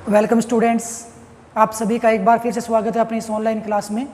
Welcome students, आप सभी का एक बार फिर से स्वागत है अपनी इस ऑनलाइन क्लास में।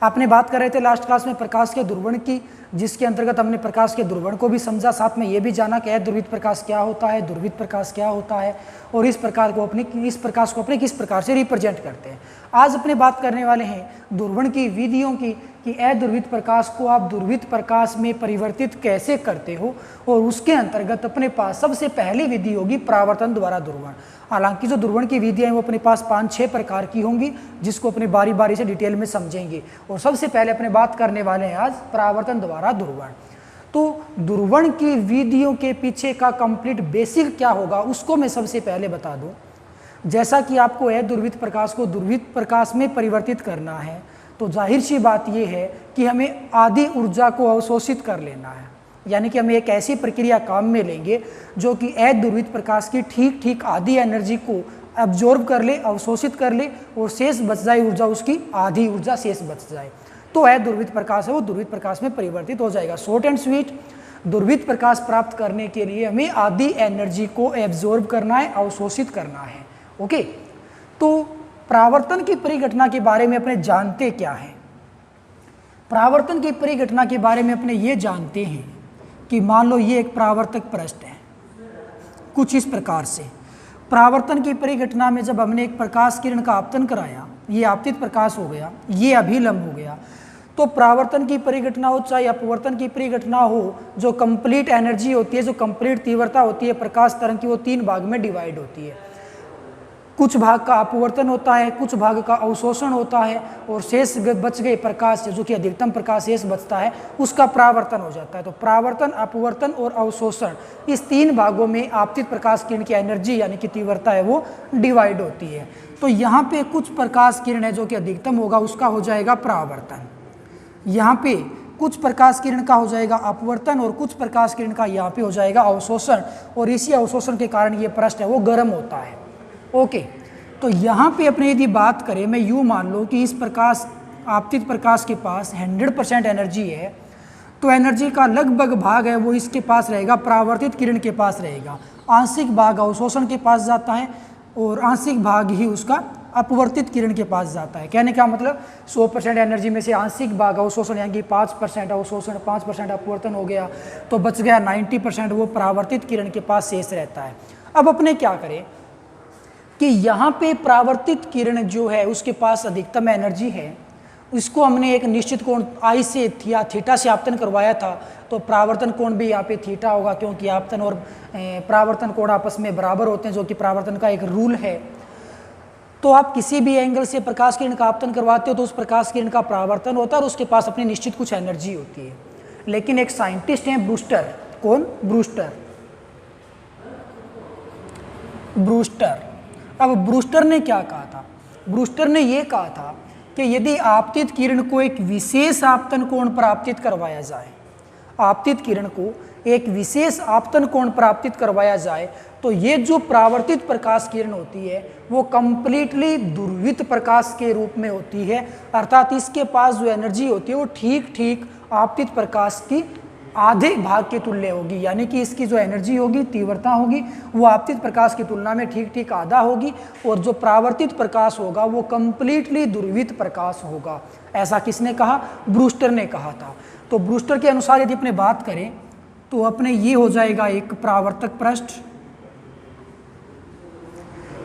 आपने बात कर रहे थे लास्ट क्लास में प्रकाश के ध्रुवण की, जिसके अंतर्गत हमने प्रकाश के ध्रुवण को भी समझा, साथ में ये भी जाना कि ध्रुवित प्रकाश क्या होता है, ध्रुवित प्रकाश क्या होता है और इस प्रकाश को अपने किस प्रकार से रिप्रेजेंट करते हैं। आज अपने बात करने वाले हैं ध्रुवण की विधियों की कि अध्रुवित प्रकाश को आप ध्रुवित प्रकाश में परिवर्तित कैसे करते हो, और उसके अंतर्गत अपने पास सबसे पहली विधि होगी परावर्तन द्वारा ध्रुवण। हालांकि जो ध्रुवण की विधियाँ हैं वो अपने पास 5-6 प्रकार की होंगी, जिसको अपने बारी बारी से डिटेल में समझेंगे। और सबसे पहले अपने बात करने वाले हैं आज परावर्तन द्वारा ध्रुवण। तो ध्रुवण की विधियों के पीछे का कंप्लीट बेसिक क्या होगा उसको मैं सबसे पहले बता दूं। जैसा कि आपको अध्रुवित प्रकाश को ध्रुवित प्रकाश में परिवर्तित करना है, तो जाहिर सी बात यह है कि हमें आधी ऊर्जा को अवशोषित कर लेना है, यानी कि हम एक ऐसी प्रक्रिया काम में लेंगे जो कि अध्रुवित प्रकाश की ठीक आधी एनर्जी को अब्जॉर्ब कर ले, अवशोषित कर ले, और शेष बच जाए ऊर्जा, उसकी आधी ऊर्जा शेष बच जाए, तो अध्रुवित प्रकाश है वो ध्रुवित प्रकाश में परिवर्तित हो जाएगा। शॉर्ट एंड स्वीट, ध्रुवित प्रकाश प्राप्त करने के लिए हमें आधी एनर्जी को एब्जॉर्ब करना है, अवशोषित करना है। ओके, तो परावर्तन की परिघटना के बारे में अपने जानते क्या है? परावर्तन की परिघटना के बारे में अपने ये जानते हैं कि मान लो ये एक परावर्तक पृष्ठ है, कुछ इस प्रकार से। परावर्तन की परिघटना में जब हमने एक प्रकाश किरण का आपतन कराया, ये आपतित प्रकाश हो गया, ये अभिलंब हो गया, तो परावर्तन की परिघटना हो चाहे अपवर्तन की परिघटना हो, जो कंप्लीट एनर्जी होती है, जो कंप्लीट तीव्रता होती है प्रकाश तरंग की, वो 3 भाग में डिवाइड होती है। कुछ भाग का अपवर्तन होता है, कुछ भाग का अवशोषण होता है, और शेष बच गए प्रकाश जो कि अधिकतम प्रकाश शेष बचता है उसका परावर्तन हो जाता है। तो परावर्तन, अपवर्तन और अवशोषण, इस 3 भागों में आपतित प्रकाश किरण की एनर्जी यानी कि तीव्रता है वो डिवाइड होती है। तो यहाँ पे कुछ प्रकाश किरण है जो कि अधिकतम होगा, उसका हो जाएगा परावर्तन। यहाँ पे कुछ प्रकाश किरण का हो जाएगा अपवर्तन, और कुछ प्रकाश किरण का यहाँ पे हो जाएगा अवशोषण, और इसी अवशोषण के कारण ये पृष्ठ है वो गर्म होता है। ओके, तो यहाँ पे अपने यदि बात करें, मैं यूँ मान लो कि इस प्रकाश आपतित प्रकाश के पास 100% एनर्जी है, तो एनर्जी का लगभग भाग है वो इसके पास रहेगा, परावर्तित किरण के पास रहेगा। आंशिक भाग अवशोषण के पास जाता है और आंशिक भाग ही उसका अपवर्तित किरण के पास जाता है। कहने का मतलब 100% एनर्जी में से आंशिक भाग अवशोषण यानी कि 5% अवशोषण, 5% अपवर्तन हो गया, तो बच गया 90% वो परावर्तित किरण के पास शेष रहता है। अब अपने क्या करें कि यहाँ पे परावर्तित किरण जो है उसके पास अधिकतम एनर्जी है, इसको हमने एक निश्चित कोण आई से या थीटा से आपतन करवाया था, तो परावर्तन कोण भी यहाँ पे थीटा होगा, क्योंकि आपतन और परावर्तन कोण आपस में बराबर होते हैं, जो कि परावर्तन का एक रूल है। तो आप किसी भी एंगल से प्रकाश किरण का आपतन करवाते हो तो उस प्रकाश किरण का परावर्तन होता है और उसके पास अपनी निश्चित कुछ एनर्जी होती है। लेकिन एक साइंटिस्ट हैं ब्रूस्टर, कौन? ब्रूस्टर। अब ब्रूस्टर ने क्या कहा था? ब्रूस्टर ने यह कहा था कि यदि आपतित किरण को एक विशेष आपतन कोण पर आपतित करवाया जाए, आपतित किरण को एक विशेष आपतन कोण पर आपतित करवाया जाए, तो ये जो परावर्तित प्रकाश किरण होती है वो कंप्लीटली ध्रुवित प्रकाश के रूप में होती है, अर्थात इसके पास जो एनर्जी होती है वो ठीक आपतित प्रकाश की आधे भाग के तुल्य होगी, यानी कि इसकी जो एनर्जी होगी, तीव्रता होगी, वो आपतित प्रकाश की तुलना में ठीक आधा होगी, और जो परावर्तित प्रकाश होगा वो कंप्लीटली ध्रुवित प्रकाश होगा। ऐसा किसने कहा? ब्रूस्टर ने कहा था। तो ब्रूस्टर के अनुसार यदि अपने बात करें तो अपने ये हो जाएगा एक परावर्तक पृष्ठ।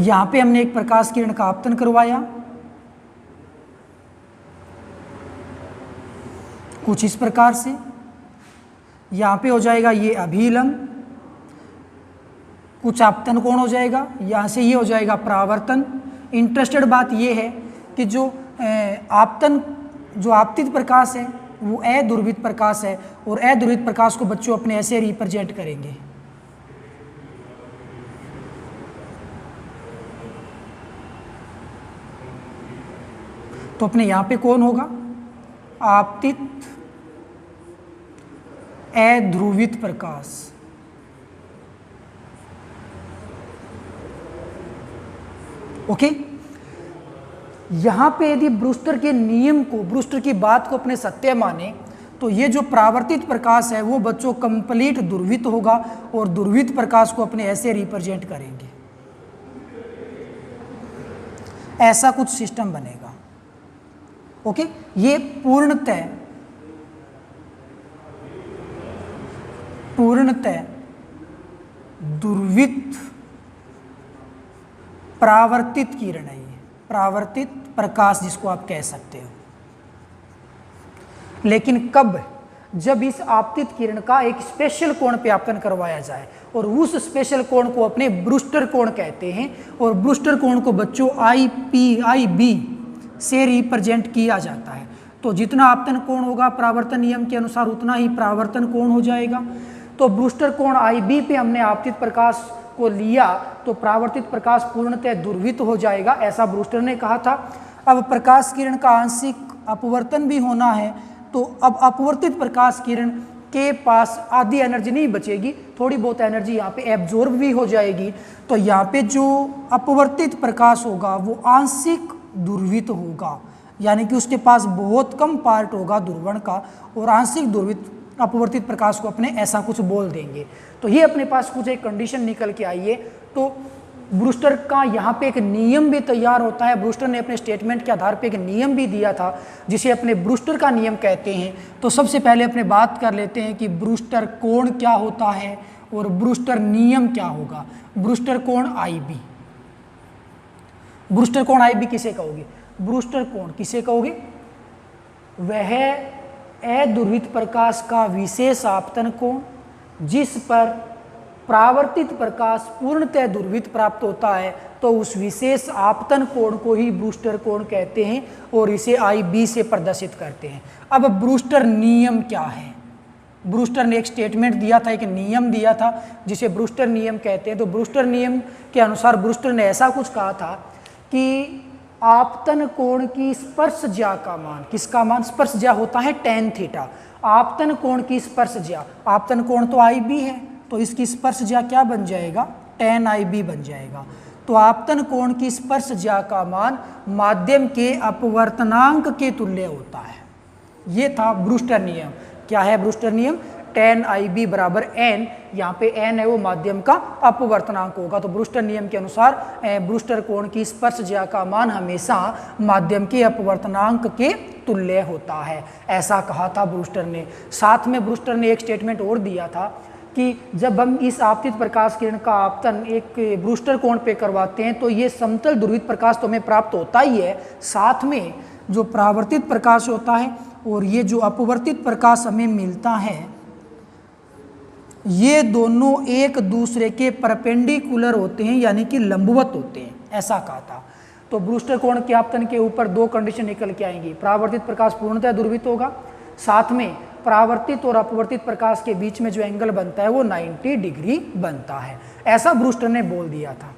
यहाँ पे हमने एक प्रकाश किरण का आपतन करवाया, कुछ इस प्रकार से। यहाँ पे हो जाएगा ये अभिलंब, कुछ आपतन कोण हो जाएगा, यहाँ से ये हो जाएगा परावर्तन। इंटरेस्टेड बात ये है कि जो आपतित प्रकाश है वो अध्रुवित प्रकाश है, और अध्रुवित प्रकाश को बच्चों अपने ऐसे रिप्रेजेंट करेंगे। तो अपने यहाँ पे कौन होगा? आपतित अध्रुवित प्रकाश। ओके, यहां पे यदि ब्रूस्टर के नियम को, ब्रूस्टर की बात को अपने सत्य माने, तो ये जो परावर्तित प्रकाश है वो बच्चों कंप्लीट ध्रुवित होगा, और ध्रुवित प्रकाश को अपने ऐसे रिप्रेजेंट करेंगे। ऐसा कुछ सिस्टम बनेगा। ओके, ये पूर्णतः ध्रुवित परावर्तित किरण है, ये परावर्तित प्रकाश जिसको आप कह सकते हो। लेकिन कब? जब इस आपतित किरण का एक स्पेशल कोण पे आपतन करवाया जाए, और उस स्पेशल कोण को अपने ब्रूस्टर कोण कहते हैं, और ब्रूस्टर कोण को बच्चों IB से रिप्रेजेंट किया जाता है। तो जितना आपतन कोण होगा परावर्तन नियम के अनुसार उतना ही परावर्तन कोण हो जाएगा। तो ब्रूस्टर कोण IB पे हमने आपतित प्रकाश को लिया तो परावर्तित प्रकाश पूर्णतः ध्रुवित हो जाएगा, ऐसा ब्रूस्टर ने कहा था। अब प्रकाश किरण का आंशिक अपवर्तन भी होना है, तो अब अपवर्तित प्रकाश किरण के पास आधी एनर्जी नहीं बचेगी, थोड़ी बहुत एनर्जी यहाँ पे एब्जॉर्ब भी हो जाएगी। तो यहाँ पे जो अपवर्तित प्रकाश होगा वो आंशिक ध्रुवित होगा, यानी कि उसके पास बहुत कम पार्ट होगा ध्रुवण का, और आंशिक ध्रुवित अपवर्तित प्रकाश को अपने ऐसा कुछ बोल देंगे। तो ये अपने पास कुछ एक कंडीशन निकल के आई है। तो ब्रूस्टर का यहाँ पे एक नियम भी तैयार होता है। ब्रूस्टर ने अपने स्टेटमेंट के आधार पे एक नियम भी दिया था जिसे अपने ब्रूस्टर का नियम कहते हैं। तो सबसे पहले अपने बात कर लेते हैं कि ब्रूस्टर कोण क्या होता है और ब्रूस्टर नियम क्या होगा। ब्रूस्टर कोण IB, ब्रूस्टर कोण IB किसे कहोगे? ब्रूस्टर कोण किसे कहोगे? वह अध्रुवित प्रकाश का विशेष आपतन कोण जिस पर परावर्तित प्रकाश पूर्णतः ध्रुवित प्राप्त होता है, तो उस विशेष आपतन कोण को ही ब्रूस्टर कोण कहते हैं और इसे IB से प्रदर्शित करते हैं। अब ब्रूस्टर नियम क्या है? ब्रूस्टर ने एक स्टेटमेंट दिया था, एक नियम दिया था जिसे ब्रूस्टर नियम कहते हैं। तो ब्रूस्टर नियम के अनुसार ब्रूस्टर ने ऐसा कुछ कहा था कि आपतन कोण की स्पर्श ज्या का मान, किसका मान? स्पर्श ज्या होता है tan थीटा। आपतन कोण की स्पर्श ज्या, आपतन कोण तो IB है, तो इसकी स्पर्श ज्या क्या बन जाएगा? tan IB बन जाएगा। तो आपतन कोण की स्पर्श ज्या का मान माध्यम के अपवर्तनांक के तुल्य होता है। ये था ब्रूस्टर नियम। क्या है ब्रूस्टर नियम? tan IB बराबर n, यहाँ पे n है वो माध्यम का अपवर्तनांक होगा। तो ब्रूस्टर नियम के अनुसार ब्रूस्टर कोण की स्पर्श ज्या का मान हमेशा माध्यम के अपवर्तनांक के तुल्य होता है, ऐसा कहा था ब्रूस्टर ने। साथ में ब्रूस्टर ने एक स्टेटमेंट और दिया था कि जब हम इस आपतित प्रकाश किरण का आपतन एक ब्रूस्टर कोण पे करवाते हैं तो ये समतल ध्रुवित प्रकाश तो हमें प्राप्त होता ही है, साथ में जो परावर्तित प्रकाश होता है और ये जो अपवर्तित प्रकाश हमें मिलता है, ये दोनों एक दूसरे के परपेंडिकुलर होते हैं, यानी कि लंबवत होते हैं, ऐसा कहा था। तो ब्रूस्टर कोण के आपतन के ऊपर दो कंडीशन निकल के आएंगी। परावर्तित प्रकाश पूर्णतः ध्रुवित होगा, साथ में परावर्तित और अपवर्तित प्रकाश के बीच में जो एंगल बनता है वो 90 डिग्री बनता है, ऐसा ब्रूस्टर ने बोल दिया था।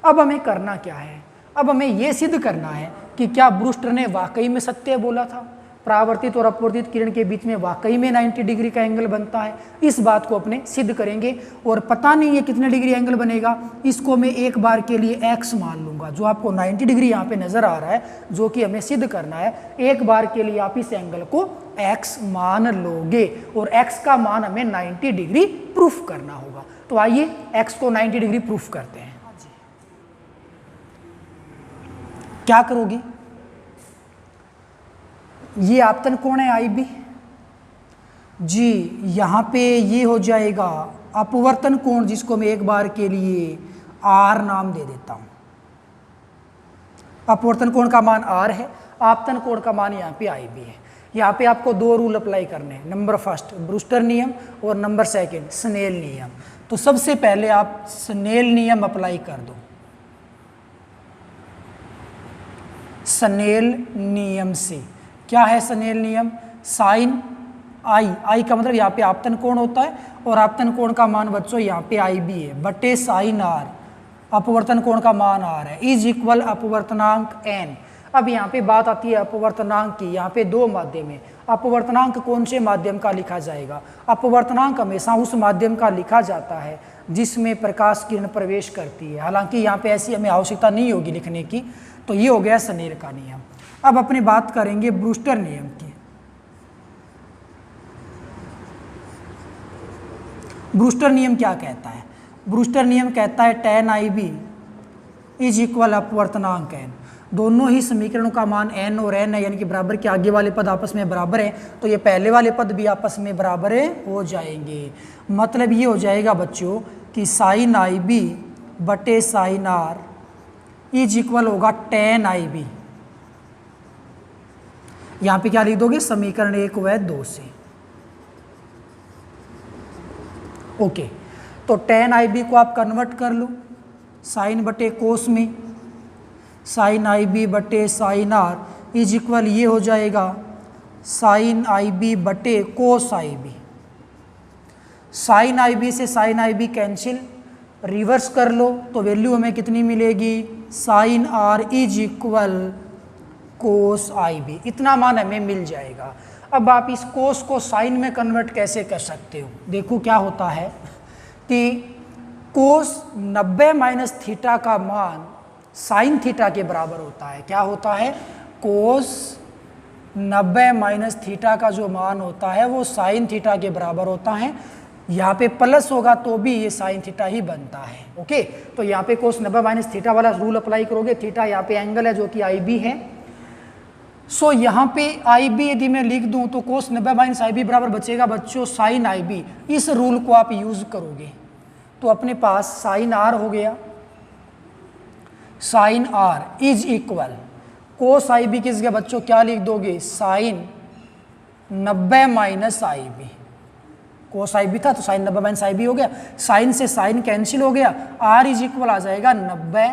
अब हमें करना क्या है? अब हमें ये सिद्ध करना है कि क्या ब्रूस्टर ने वाकई में सत्य बोला था, परावर्तित और अपवर्तित किरण के बीच में वाकई में 90 डिग्री का एंगल बनता है। इस बात को अपने सिद्ध करेंगे, और पता नहीं है कितने डिग्री एंगल बनेगा, इसको मैं एक बार के लिए x मान लूँगा। जो आपको 90 डिग्री यहाँ पे नज़र आ रहा है, जो कि हमें सिद्ध करना है, एक बार के लिए आप इस एंगल को x मान लोगे और x का मान हमें 90 डिग्री प्रूफ करना होगा। तो आइए x को 90 डिग्री प्रूफ करते हैं। क्या करोगे? ये आपतन कोण है IB जी, यहाँ पे ये हो जाएगा अपवर्तन कोण, जिसको मैं एक बार के लिए R नाम दे देता हूँ। अपवर्तन कोण का मान R है, आपतन कोण का मान यहाँ पे IB है। यहाँ पे आपको दो रूल अप्लाई करने हैं, नंबर फर्स्ट ब्रूस्टर नियम और नंबर सेकंड स्नेल नियम। तो सबसे पहले आप स्नेल नियम अप्लाई कर दो। स्नेल नियम से क्या है? स्नेल नियम साइन आई का मतलब यहाँ पे आपतन कोण होता है और आपतन कोण का मान बच्चों यहाँ पे IB है, बटे साइन R, अपवर्तन कोण का मान R है, इज इक्वल अपवर्तनांक n। अब यहाँ पे बात आती है अपवर्तनांक की। यहाँ पे दो माध्यम है, अपवर्तनांक कौन से माध्यम का लिखा जाएगा? अपवर्तनांक हमेशा उस माध्यम का लिखा जाता है जिसमें प्रकाश किरण प्रवेश करती है। हालांकि यहाँ पे ऐसी हमें आवश्यकता नहीं होगी लिखने की। तो ये हो गया स्नेल का नियम। अब अपनी बात करेंगे ब्रूस्टर नियम की। ब्रूस्टर नियम क्या कहता है? ब्रूस्टर नियम कहता है tan IB इज इक्वल अपवर्तनांक n। दोनों ही समीकरणों का मान n और n है, यानी कि बराबर के आगे वाले पद आपस में बराबर हैं, तो ये पहले वाले पद भी आपस में बराबर हो जाएंगे। मतलब ये हो जाएगा बच्चों कि साइन आई बी बटे साइन आर इज इक्वल होगा टेन आई बी। यहाँ पे क्या लिख दोगे, समीकरण 1 व 2 से। ओके, तो टेन आई बी को आप कन्वर्ट कर लो साइन बटे कोस में, साइन आई बी बटे साइन आर इज इक्वल ये हो जाएगा साइन आई बी बटे cos I B. Sine I B से sine I B cancel, reverse कर लो तो वैल्यू हमें कितनी मिलेगी, sine R is equal cos I B, इतना मान हमें मिल जाएगा। अब आप इस कोस को साइन में कन्वर्ट कैसे कर सकते हो, देखो क्या होता है कि कोस 90 माइनस थीटा का मान साइन थीटा के बराबर होता है। क्या होता है, कोस 90 माइनस थीटा का जो मान होता है वो साइन थीटा के बराबर होता है। यहाँ पे प्लस होगा तो भी ये साइन थीटा ही बनता है। ओके, तो यहाँ पे कोस 90 माइनस थीटा वाला रूल अप्लाई करोगे, थीटा यहाँ पे एंगल है जो कि आई बी है। सो यहाँ पे आई बी यदि मैं लिख दूँ तो कोस 90 माइनस आई बी बराबर बचेगा बच्चों साइन आई बी। इस रूल को आप यूज़ करोगे तो अपने पास साइन आर हो गया, sine R is equal cos I B किस गया बच्चों, क्या लिख दोगे, sine 90 minus I B. Cos I B था तो साइन 90 माइनस आई बी हो गया, साइन से साइन कैंसिल हो गया, आर इज इक्वल आ जाएगा 90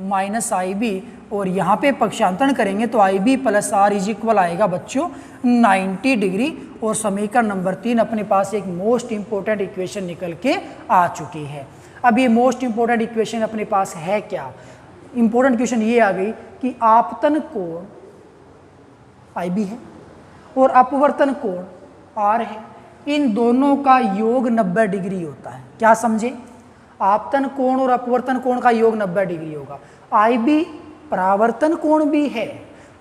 माइनस आई बी, और यहाँ पे पक्षांतरण करेंगे तो I B plus R is equal आएगा बच्चों 90 डिग्री। और समीकरण नंबर 3 अपने पास एक मोस्ट इंपॉर्टेंट इक्वेशन निकल के आ चुकी है। अब ये मोस्ट इंपॉर्टेंट इक्वेशन अपने पास है क्या, इंपॉर्टेंट क्वेश्चन ये आ गई कि आपतन कोण आई बी है और अपवर्तन कोण आर है, इन दोनों का योग 90 डिग्री होता है। क्या समझे, आपतन कोण और अपवर्तन कोण का योग 90 डिग्री होगा। आई बी परावर्तन कोण भी है,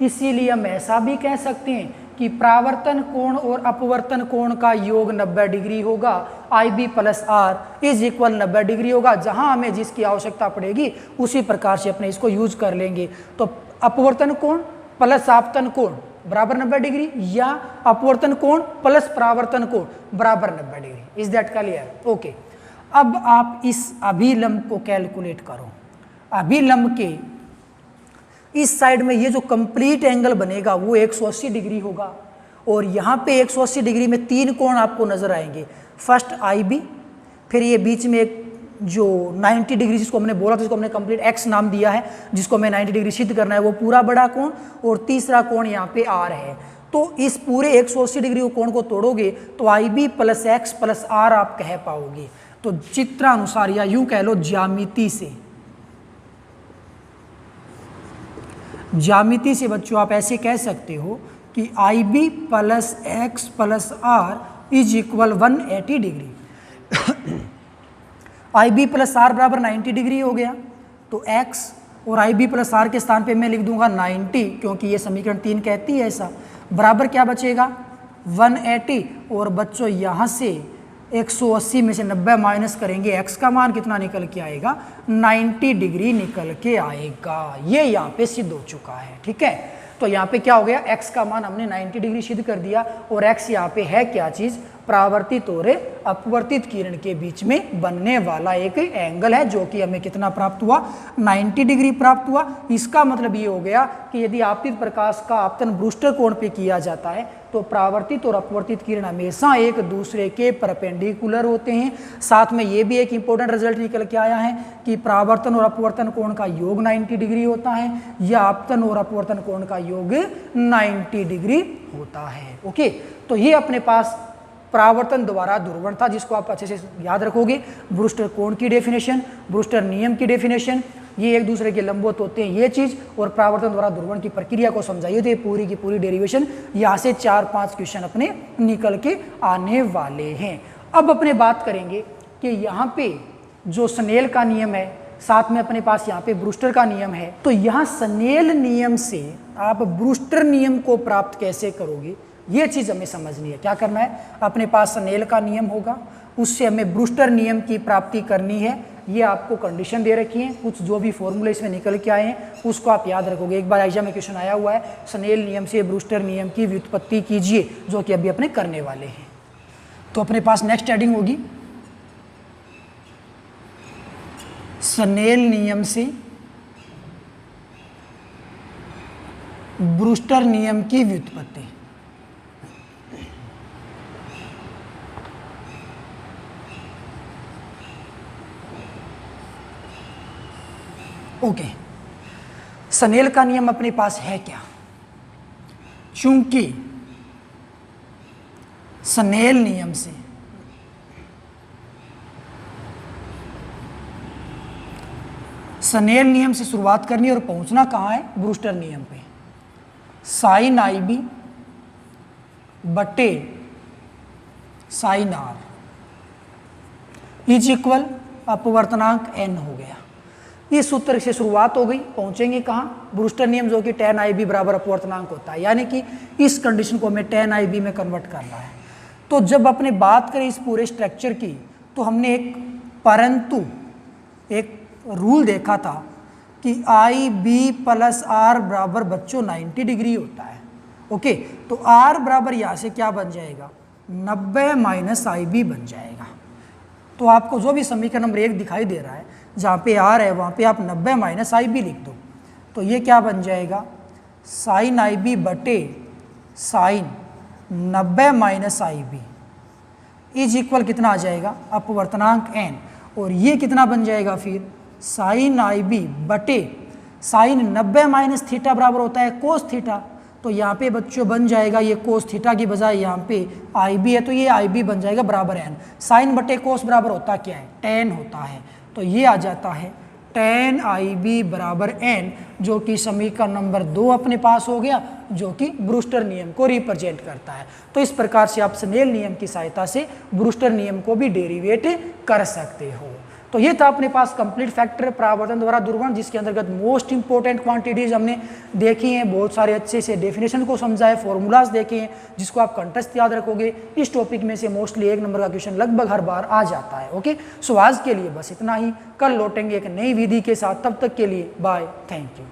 इसीलिए हम ऐसा भी कह सकते हैं कि परावर्तन कोण और अपवर्तन कोण का योग 90 डिग्री होगा। I B plus R is equal 90 degree होगा। जहां हमें जिसकी आवश्यकता पड़ेगी उसी प्रकार से अपने इसको यूज कर लेंगे। तो अपवर्तन कोण प्लस आपतन कोण बराबर 90 डिग्री, या अपवर्तन कोण प्लस परावर्तन कोण बराबर 90 degree. Is that clear? Okay, अब आप इस अभिलंब को कैलकुलेट करो। अभिलंब के इस साइड में ये जो कंप्लीट एंगल बनेगा वो 180 डिग्री होगा, और यहाँ पे 180 डिग्री में 3 कोण आपको नजर आएंगे। फर्स्ट आई बी, फिर ये बीच में एक जो 90 डिग्री जिसको हमने बोला था, जिसको हमने कंप्लीट एक्स नाम दिया है, जिसको हमें 90 डिग्री सिद्ध करना है, वो पूरा बड़ा कोण, और तीसरा कोण यहाँ पे आर है। तो इस पूरे 180 डिग्री कोण को तोड़ोगे तो I B plus X plus R आप कह पाओगे। तो चित्रानुसार या यूं कह लो ज्यामिति से बच्चों आप ऐसे कह सकते हो कि I B plus X plus R is equal 180 degree. I B plus R बराबर 90 डिग्री हो गया, तो एक्स और आई बी प्लस आर के स्थान पे मैं लिख दूंगा 90, क्योंकि ये समीकरण 3 कहती है ऐसा। बराबर क्या बचेगा 180, और बच्चों यहाँ से 180 में से 90 माइनस करेंगे, एक्स का मान कितना निकल के आएगा 90 डिग्री निकल के आएगा। ये यहाँ पे सिद्ध हो चुका है। ठीक है, तो यहाँ पे क्या हो गया, एक्स का मान हमने 90 डिग्री सिद्ध कर दिया, और एक्स यहाँ पे है क्या चीज़, परावर्तित और अपवर्तित किरण के बीच में बनने वाला एक एंगल है, जो कि हमें कितना प्राप्त हुआ 90 डिग्री प्राप्त हुआ। इसका मतलब ये हो गया कि यदि आपतित प्रकाश का आपतन ब्रूस्टर कोण पे किया जाता है तो परावर्तित और अपवर्तित किरण हमेशा एक दूसरे के परपेंडिकुलर होते हैं। साथ में ये भी एक इंपॉर्टेंट रिजल्ट निकल के आया है कि परावर्तन और अपवर्तन कोण का योग 90 डिग्री होता है, या आपतन और अपवर्तन कोण का योग 90 डिग्री होता है। ओके, तो ये अपने पास परावर्तन द्वारा ध्रुवण था, जिसको आप अच्छे से याद रखोगे। ब्रूस्टर कोण की डेफिनेशन, ब्रूस्टर नियम की डेफिनेशन, ये एक दूसरे के लंबवत होते हैं ये चीज़, और परावर्तन द्वारा ध्रुवण की प्रक्रिया को समझाइए। तो ये पूरी की पूरी डेरिवेशन यहाँ से 4-5 क्वेश्चन अपने निकल के आने वाले हैं। अब अपने बात करेंगे कि यहाँ पे जो स्नेल का नियम है, साथ में अपने पास यहाँ पे ब्रूस्टर का नियम है, तो यहाँ स्नेल नियम से आप ब्रूस्टर नियम को प्राप्त कैसे करोगे, ये चीज़ हमें समझनी है। क्या करना है, अपने पास स्नेल का नियम होगा, उससे हमें ब्रूस्टर नियम की प्राप्ति करनी है। ये आपको कंडीशन दे रखी है, कुछ जो भी फॉर्मूले इसमें निकल के आए हैं उसको आप याद रखोगे। एक बार एग्जाम में क्वेश्चन आया हुआ है, स्नेल नियम से ब्रूस्टर नियम की व्युत्पत्ति कीजिए, जो कि अभी अपने करने वाले हैं। तो अपने पास नेक्स्ट हेडिंग होगी स्नेल नियम से ब्रूस्टर नियम की व्युत्पत्ति। ओके, स्नेल का नियम अपने पास है क्या? चूंकि स्नेल नियम से शुरुआत करनी और पहुंचना कहाँ है? ब्रूस्टर नियम पे। साइन आई बी बटे साइन आर इज इक्वल अपवर्तनांक n हो गया। इस सूत्र से शुरुआत हो गई, पहुंचेंगे कहाँ? ब्रूस्टर नियम, जो कि tan आई बी बराबर अपवर्तनांक होता है, यानी कि इस कंडीशन को हमें tan आई बी में कन्वर्ट करना है। तो जब अपने बात करें इस पूरे स्ट्रक्चर की, तो हमने एक रूल देखा था कि आई बी प्लस आर बराबर बच्चों 90 डिग्री होता है। ओके, तो आर बराबर यहाँ से क्या बन जाएगा? 90 माइनस आई बी बन जाएगा। तो आपको जो भी समीकरण नंबर 1 दिखाई दे रहा है, जहाँ पे आर है वहाँ पे आप 90 माइनस आई बी लिख दो, तो ये क्या बन जाएगा? साइन आई बी बटे sine 90 minus I B is equal कितना आ जाएगा? अपवर्तनांक n। और ये कितना बन जाएगा फिर? साइन आई बी बटे साइन 90 माइनस थीटा बराबर होता है कोस थीटा। तो यहाँ पे बच्चों बन जाएगा, ये कोस थीटा की बजाय यहाँ पे आई बी है, तो ये आई बी बन जाएगा बराबर n। साइन बटे कोस बराबर होता क्या है? tan होता है। तो ये आ जाता है tan आई बी बराबर n, जो कि समीकरण नंबर 2 अपने पास हो गया, जो कि ब्रूस्टर नियम को रिप्रेजेंट करता है। तो इस प्रकार से आप स्नेल नियम की सहायता से ब्रूस्टर नियम को भी डेरिवेट कर सकते हो। तो ये था अपने पास कंप्लीट फैक्टर परावर्तन द्वारा ध्रुवण, जिसके अंतर्गत मोस्ट इंपॉर्टेंट क्वांटिटीज हमने देखी हैं, बहुत सारे अच्छे से डेफिनेशन को समझा है, फॉर्मूलाज देखे हैं, जिसको आप कंटेस्ट याद रखोगे। इस टॉपिक में से मोस्टली 1 नंबर का क्वेश्चन लगभग हर बार आ जाता है। ओके, सो आज के लिए बस इतना ही, कल लौटेंगे एक नई विधि के साथ, तब तक के लिए बाय, थैंक यू।